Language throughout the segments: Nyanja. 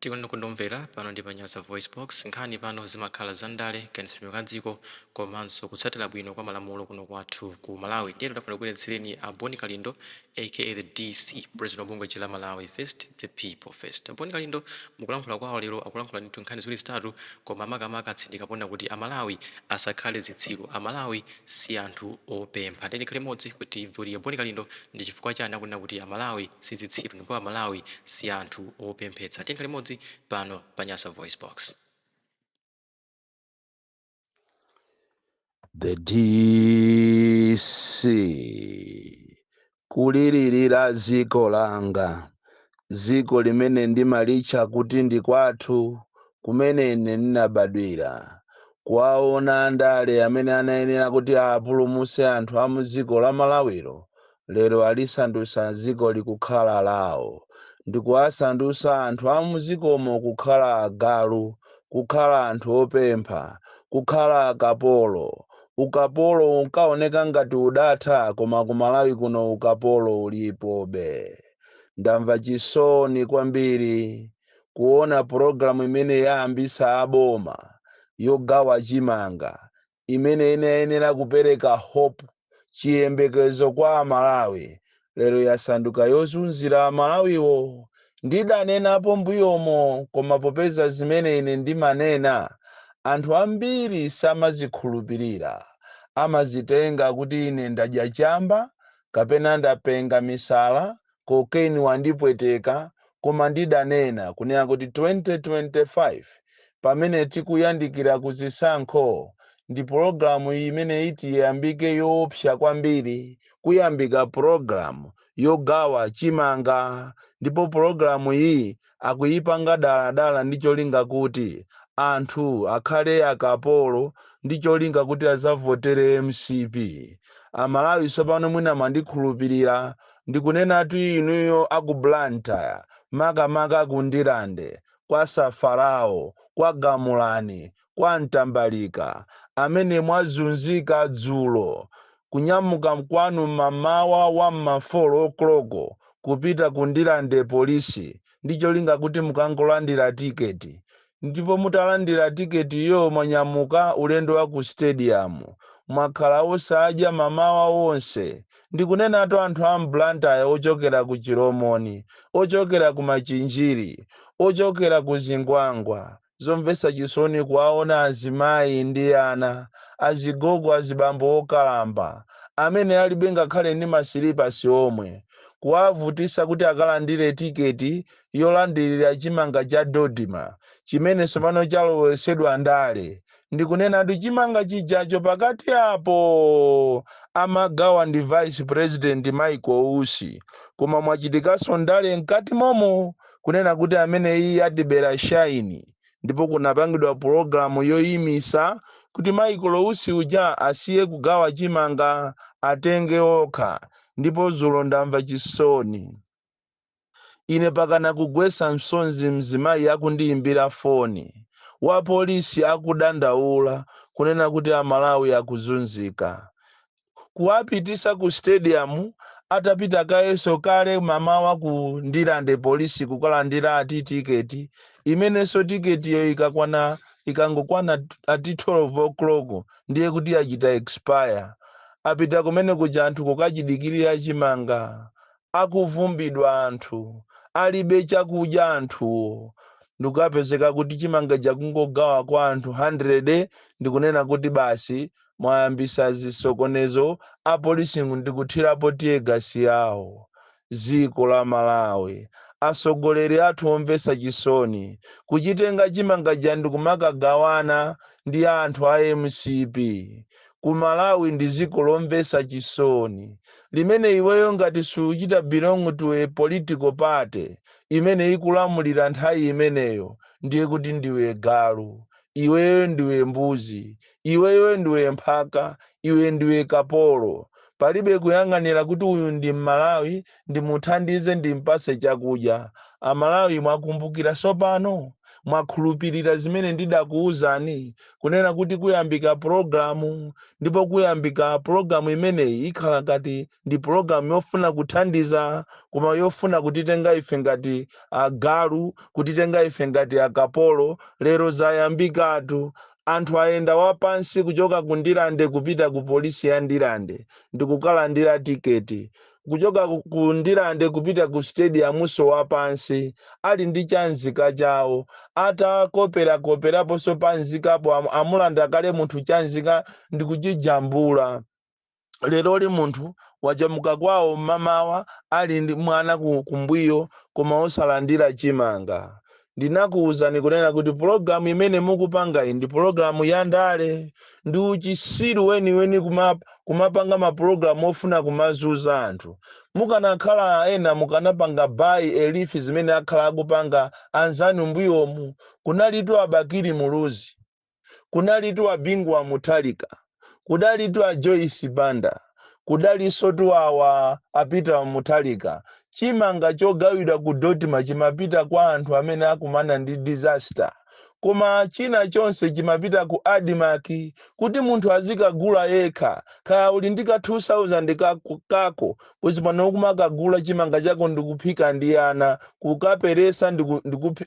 Tikuno kundomvera pano ndi Panyasa Voice Box nkhani pano zimakhala zandale kanisiro ka dziko komanso kutsatira bwino kwa malamulo kuno kwathu ku Malawi. Ndiye tafuna kubweretsereni a Boni Kalindo aka the DC President wa bungwe la Malawi First the People First. Boni Kalindo mukulankhula kwawo lero akulankhula ndi nkhani ziwiri zitatu koma makamaka atsindika pona kuti amalawi asakhale zitsiru, amalawi si anthu opempha. Ndiye ndikhale modzi kuti mvuri Boni Kalindo ndi chifukwa chani akunena kuti amalawi si zitsiru ndipo amalawi si anthu opemphetsa. Ndikhale modzi pano Panyasa Voice Box. The DC kulilirira ziko langa, ziko limene ndimalicha kuti ndi kwathu, kumene ine ndinabadwira. Kwaona andale amene anayenera kuti apulumutse anthu a muziko la Malawiro, lero alisandutsa ziko likukhala lawo. Ndikuwasandutsa anthu a muzikomo kukhala agalu, kukhala anthu opempha, kukhala akapolo. Ukapolo unkaoneka ngati udatha, koma ku Malawi kuno ukapolo ulipobe. Ndamva chisoni kwambiri kuona programu imene yayambisa aboma yogawa chimanga, imene inayenera kupereka hope, chiyembekezo kwa Malawi, lero yasanduka yozunzira Malawiwo. Ndidanenapo mbuyomo, koma popeza zimene ine ndimanena anthu ambiri samazikhulupirira, amazitenga kuti ine ndadya chamba kapena ndapenga misala, cocaine wandipweteka. Koma ndidanena kunena kuti 2025 pamene tikuyandikira kuzisankho, ndi programu imene iti yambike yoopsa kwambiri, kuyambika programu yogawa chimanga. Ndipo programu iyi akuyipanga daladala ndi cholinga kuti anthu akhale akapolo, ndi cholinga kuti azavotere MCP. Amalawi sopano mwina mandikhulupirira, ndikunena ati inuyo aku Blantyre, makamaka ku Ndilande, kwa Safarao, kwa Gamulani, kwa Ntambalika, amene mwazunzika dzulo, kunyamuka kwanu mamawa wa mafolo okloko kupita ku Ndilande polisi, ndi cholinga kuti mukangolandira tiketi. Ndipo mutalandira tiketi yo mwanyamuka ulendo wa ku stadium, mwakhala osadya mamawa wonse. Ndikunena ato anthu a Blantyre ochokera ku Chiromoni, ochokera ku Machinjiri, ochokera ku Zingwangwa. Zomvetsa chisoni kuwaona azimayi ndi ana, azigogo, azibambo okalamba, amene alibe ngakhale ndi masilipasi omwe, kuwavutisa kuti akalandire tiketi yolandirira chimanga cha Dodima, chimene sopano chalowesedwa ndale. Ndikunena kuti chimanga chijacho pakati apo amagawa ndi Vice President Michael Usi, koma mwachitikanso ndale mkati momo, kunena kuti amene iyi atibera shaini. Ndipo kunapangidwa programu yoyimisa kuti Michael Usi uja asiye kugawa chimanga, atenge okha. Ndipo dzulo ndamva chisoni. Ine pakana kugwesa msonzi mzimayi akundiyimbira foni wa polisi akudandaula kunena kuti amalawi akuzunzika. Kuwapitisa ku stadium, atapita kayeso kale mamawa ku Ndilande polisi kukalandira ati tiketi, imenenso tiketi yo ikangokwana ati 12 o'clock ndiye kuti achita expire. Apita kumene kuja anthu kukachidikirira chimanga, akuvumbidwa anthu, alibe chakudya anthuwo. Ndikapezeka kuti chimanga chakungogawa kwa anthu 100, ndikunena kuti basi mwayambisa zisokonezo, apolisi ndikuthirapo tiye gasi yawo. Ziko la Malawi, asogoleri athu omvetsa chisoni, kuchitenga chimanga cha ndikumakagawana ndi anthu a MCP. Ku Malawi ndi ziko lomvetsa chisoni, limene iweyo ngati suchita belong to a political party imene ikulamulira nthawi imeneyo, ndiye kuti ndiwe galu, iweyo ndiwe mbuzi, iweyo ndiwe mphaka, iwe ndiwe kapolo. Palibe kuyang'anira kuti uyu ndi Malawi, ndimuthandize ndimpase chakudya. Amalawi mwakumbukira sopano, mwakhulupirira zimene ndidakuwuzani kunena kuti kuyambika programu ndipo kuyambika programu imeneyi ikhala ngati ndi programu yofuna kuthandiza koma yofuna kutitenga ife ngati agalu kutitenga ife ngati akapolo lero zayambikatu anthu ayenda wapansi kuchoka ku Ndilande kupita ku polisi ya Ndilande ndikukalandira tiketi kuchoka ku Ndilande kupita ku stadiumunso wapansi ali ndi chanzika chawo atakoperaponso panzikapo amulanda kale munthu chanzika ndikuchijambula lero munthu wachamuka kwawo mamawa ali ndi mwana kumbuyo koma osalandira chimanga. Ndinakuwuzani kunena kuti programu imene mukupanga iyi ndi programu ya ndale ndi uchisiru weni kumapanga mapulogalamu ofuna kumazuza anthu. Mukanakhala ena mukanapanga buy elifi zimene akhala akupanga anzanu mbuyomu kunalitu Abakiri Muluzi, kunalitu Abingwa Mutalika, kudalitu a Joyce Banda, kudalinso awa apita Mutalika. Chimanga chogawidwa ku Dotima chimapita kwa anthu amene akumana ndi disaster. Koma china chonse chimapita ku Adimaki kuti munthu azikagula yekha. Kaya uli ndi ka 2000 kako pano kumakagula chimanga chako ndikuphika ndi ana kukaperesa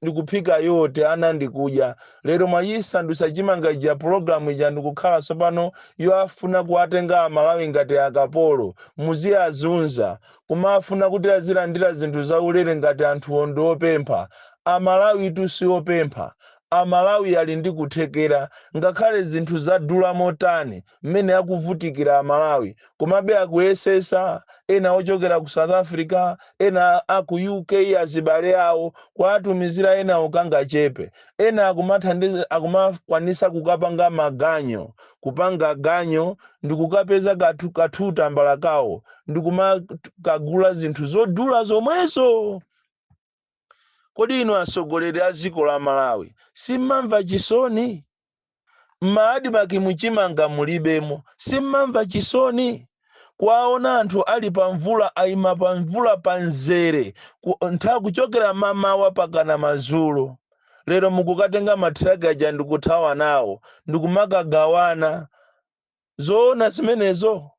ndikuphika yote ana ndikudya. Lero mwayisandusa chimanga cha programu ija ndikukhala sopano yoafuna kuwatenga Amalawi ngati akapolo muziyazunza kumafuna kuti azilandira zinthu zaulere ngati anthu ondo opempha. Amalawi tusi opempha. Amalawi ali ndi kuthekera ngakhale zinthu zadula motani mmene akuvutikira Amalawi komabe akuyesesa ena ochokera ku South Africa ena aku UK azibale awo kwatumizira ena okanga chepe ena akumathandiza akumakwanisa kukapanga maganyo kupanga ganyo ndikukapeza kathuta mbala kawo ndikumakagula zinthu zodula zomwezo. Kodi inu asogoleri a dziko la Malawi simmamva chisoni? M'Adimaki muchimanga mulibemo simmamva chisoni? Kwaona anthu ali pamvula ayima pamvula panzere nthawi kuchokera mamawa pakana madzulo. Lero mukukatenga matraka aja ndikuthawa nawo ndikumakagawana. Zoona zimenezo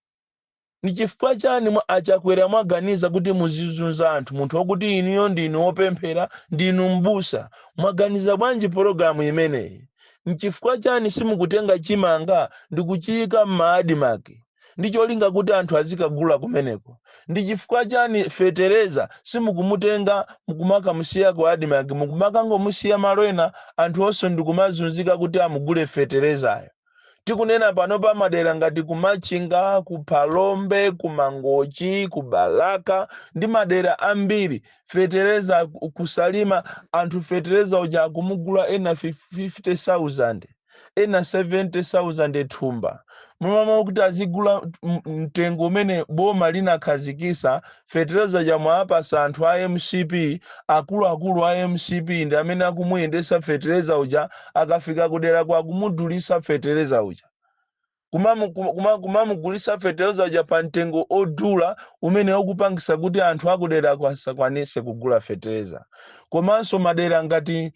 ni chifukwa chani achakwera mwaganiza kuti muzizunza anthu munthu wakuti iniyo ndinu opemphera ndinu mbusa mwaganiza bwanji programu imeneyi? Ni chifukwa chani simukutenga chimanga ndikuchiyika m'Adimaki ndicholinga kuti anthu azikagula kumeneko? Ndi chifukwa chani fetereza simukumutenga mukumakamusiya ku Adimaki mukumakangomusiya malo ena anthu onse ndikumazunzika kuti amugule feterezayo? Tikunena pano pa madera ngati kumachinga, kupalombe, kumangochi, kubalaka ndi madera ambiri fetereza kusalima anthu fetereza uja kumugula ena 50,000 ena 70,000 thumba. Mumama kuti azigula mtengo umene boma linakhazikisa fetereza jamwa apasa anthu a MCP akulu a MCP ndi amene akumuyendesa fetereza uja akafika kudera kwa kumudulisa fetereza uja kumamugulisa fetereza uja pa mtengo odula umene ukupangisa kuti anthu akudera kwasakwanise kugula fetereza. Komanso madera ngati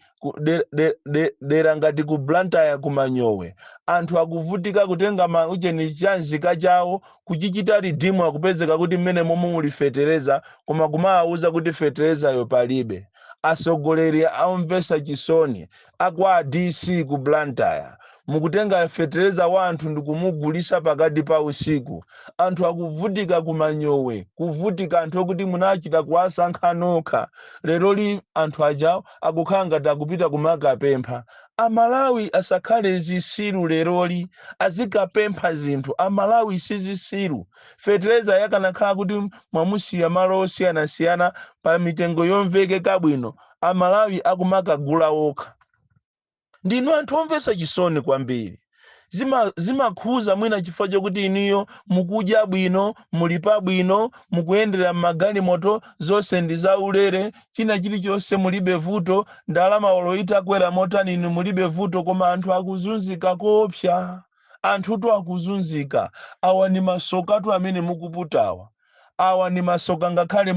dera ngati ku Blantyre kumanyowe anthu akuvutika kutenga ucheni chanzika chawo kuchichita ridimu akupezeka kuti mmene momwe muli fetereza koma kumawuza kuti fetereza yo palibe. Asogoleri aumvesa chisoni akwa DC ku Blantyre mukutenga fetereza wa anthu ndikumugulisa pakati pa usiku. Anthu akuvutika kumanyowe kuvutika anthu okuti munachita kuwasankha nokha lero li anthu ajawo akukhala ngati akupita kumakapempha. Amalawi asakhale zisiru leroli azikapempha zinthu. Amalawi sizisiru. Fetereza yakanakhala kuti mwamusiya malo osiyanasiyana pa mitengo yomvekeka bwino Amalawi akumakagula okha. Ndinu anthu omvesa chisoni kwambiri. Zimakhuza mwina chifukwa chokuti iniyo mukudya bwino mulipa bwino mukuyendera m'magalimoto zonse ndi zaulere china chilichonse mulibe vuto ndalama oloita kwera motani inu mulibe vuto koma anthu akuzunzika koopsa. Anthutu akuzunzika. Awa ni masokatu amene mukuputawa. awa ni masoka ngakhale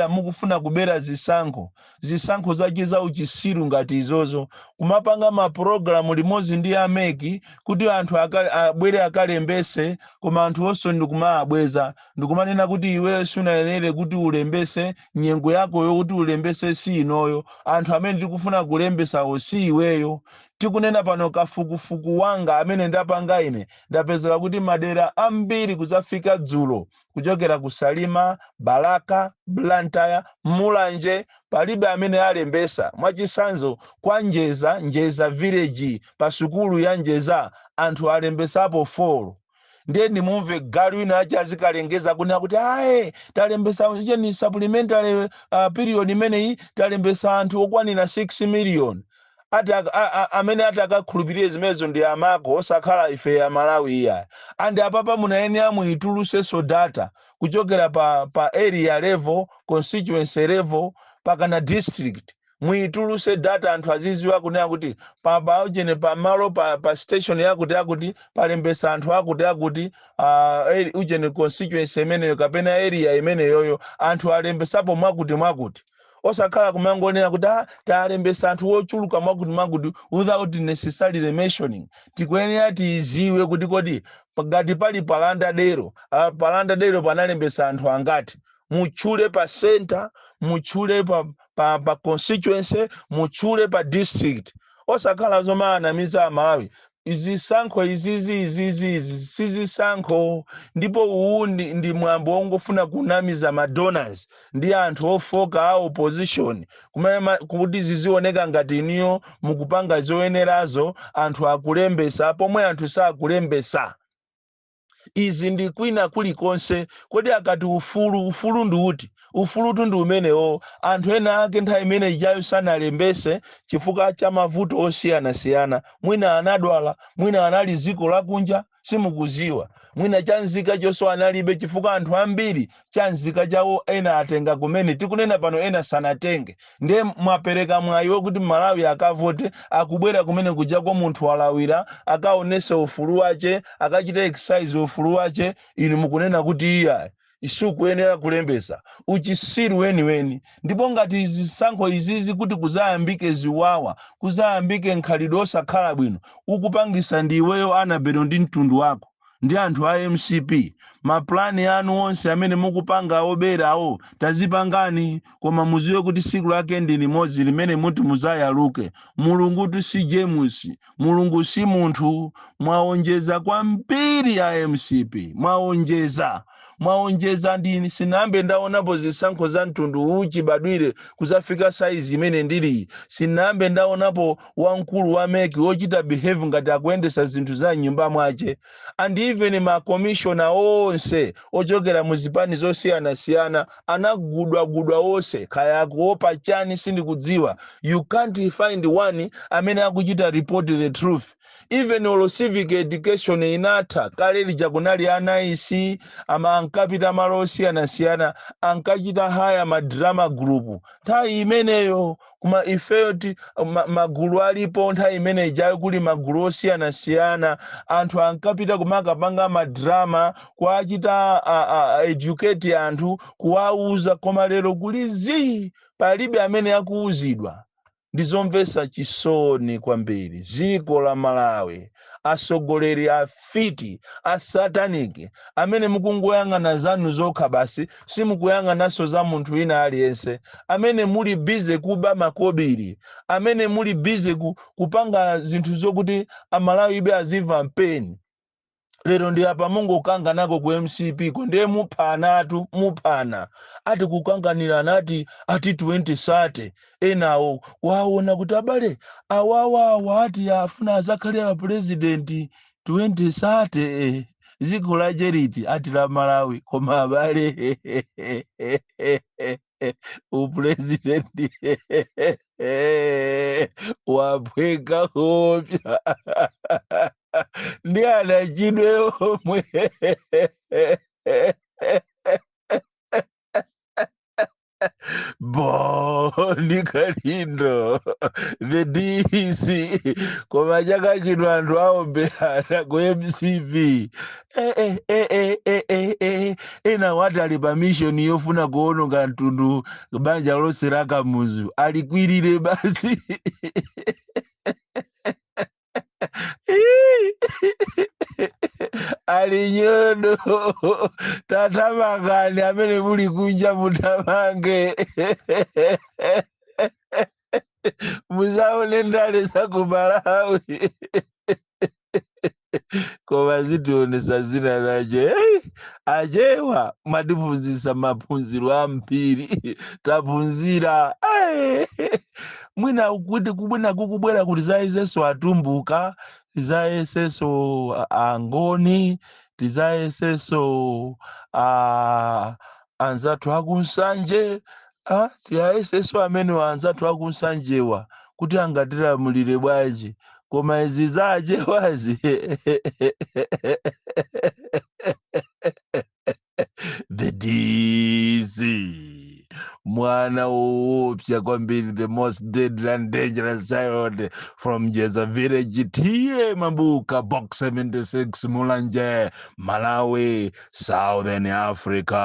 mukufuna kubera zisankho zache za uchisiru ngati izozo kumapanga mapulogalamu limodzi ndi ameki kuti anthu abwere akalembese koma anthu onse ndikumaabweza ndikumanena kuti iwe sunayenere kuti ulembese nyengo yakoyo kuti ulembese si inoyo anthu amene tikufuna kulembesawo si iweyo. Tikunena pano kafukufuku wanga amene ndapanga ine ndapezera kuti madera ambiri kuzafika dzulo kuchokera ku Salima, Balaka, Blantyre, Mulanje palibe amene alembesa. Mwachisanzo kwa Njeza village pa sukulu ya Njeza anthu alembesapo 4. Ndiye ndimumve galu wina achazikalengeza kunena kuti aye talembesa ni supplementary period imeneyi talembesa anthu okwanira 6 million. Amene atakakhulupirire zimenezo ndi amako osakhala ife ya Malawi iya andi apapa munayenera muituluseso data kuchokera pa area level, constituency level pakana district muituluse data anthu aziziwa kunena kuti pa malo pa station yakuti palembesa anthu akuti ujeni constituency imeneyo kapena area imeneyoyo anthu alembesapo mwakuti osakhala kumangonena kuti talembesa anthu ochuluka mwakuti without necessarily mentioning. Tikuyenera tiziwe kuti kodi ngati pali palandadero panalembesa anthu angati mutchule pa center mutchule pa constituency mutchule pa district osakhala zomanamiza Malawi. Izisankho izizi sizisankho ndipo uwu ndi mwambo wongofuna kunamiza madonors ndi anthu ofoka a opposition kuti zizioneka ngati iniyo mukupanga zoyenerazo anthu akulembesa pomwe anthu sakulembesa. Izi ndi kwina kulikonse kodi akati ufulu ndi uti ufulutu ndi umenewo anthu ena ake nthawi imene ijayo sanalembese chifukwa cha mavuto osiyanasiyana mwina anadwala mwina anali ziko lakunja simukuziwa mwina chanzika chonso analibe chifukwa anthu ambiri chanzika chawo ena atenga kumene tikunena pano ena sanatenge ndiye mwapereka mwayiwo kuti Malawi akavote akubwera kumene kujako munthu walawira akaonese ufulu wache akachita exercise ufulu wache inu mukunena kuti iya isukuyenera kulembesa uchisiru weni ndipo ngati zisankho izizi kuti kuzayambike ziwawa kuzayambike nkhalidwe osakhala bwino ukupangisa ndi iweyo anabero ndi mtundu wako ndi anthu a MCP maplani anu onse amene mukupanga oberawo tazipangani koma muziwe kuti siku lake ndi limodzi limene muti muzayaluke. Mulungu si James, Mulungu si munthu. Mwaonjeza kwambiri ya MCP mwaonjeza ndini sinambe ndaonapo zisankho za mtundu uchi badwire kuzafika saizi imene ndili sinambe ndaonapo wankulu wa meki wochita behave ngati akuendesa zinthu za nyumba mwache and even ma commissioner onse ochokera muzipani zosiyanasiyana anagudwa onse kaya kuopa chani sindikudziwa. You can't find one amene akuchita report the truth. Even olo civic education inatha kale lija kunali anaisi ama ankapita malo osiyanasiyana ankachita haya madrama group nthawi imeneyo kuma ifeyo magulu alipo nthawi imene ijayo kuli magulu osiyanasiyana anthu ankapita kumakapanga madrama kuachita educate anthu kuwauza koma lero kuli palibe amene akuuzidwa. Ndizomvesa chisoni kwambiri ziko la Malawi asogoleri afiti asataniki amene mukungoyang'ana zanu zokha basi simukuyang'anaso za munthu wina aliyense amene muli bize kuba makobiri amene muli bize kupanga zinthu zokuti amalawi ibe azimva mpeni. Lero ndi apa mungu ukanga nako ku MCP ko ndiye muphana ati kukanganira nati ati 2030 enawo waona kuti abale awawa ati afuna azakhalira president 2030 ziko la Jeriti ati la Malawi koma abale upresident wapweka kopya ndi anachidwe omwe bo ndi Kalindo the DC koma chaka chino anthu aomberana ku MCV ena wati ali pa mission yofuna kuononga mtundu banja lonse la Kamuzu alikwirire basi alinyondo tatamangani amene muli kunja mutamange musaone ndale za ku Malawi koma zitionesa zina zace achewa mwatiphunzitsa maphunziro ambiri taphunzira mwina kuti kubwina kukubwera kuti zayesenso atumbuka tizayesenso angoni tizayesenso anzathu akunsanje tiyayesenso amene anzathu akunsanjewa kuti angatilamulire bwanji koma izi zachewazi the DC mwana woopsa kwambiri the most deadly and dangerous child from Jeza village tiye Mambuka box 76 Mulanje Malawi Southern Africa.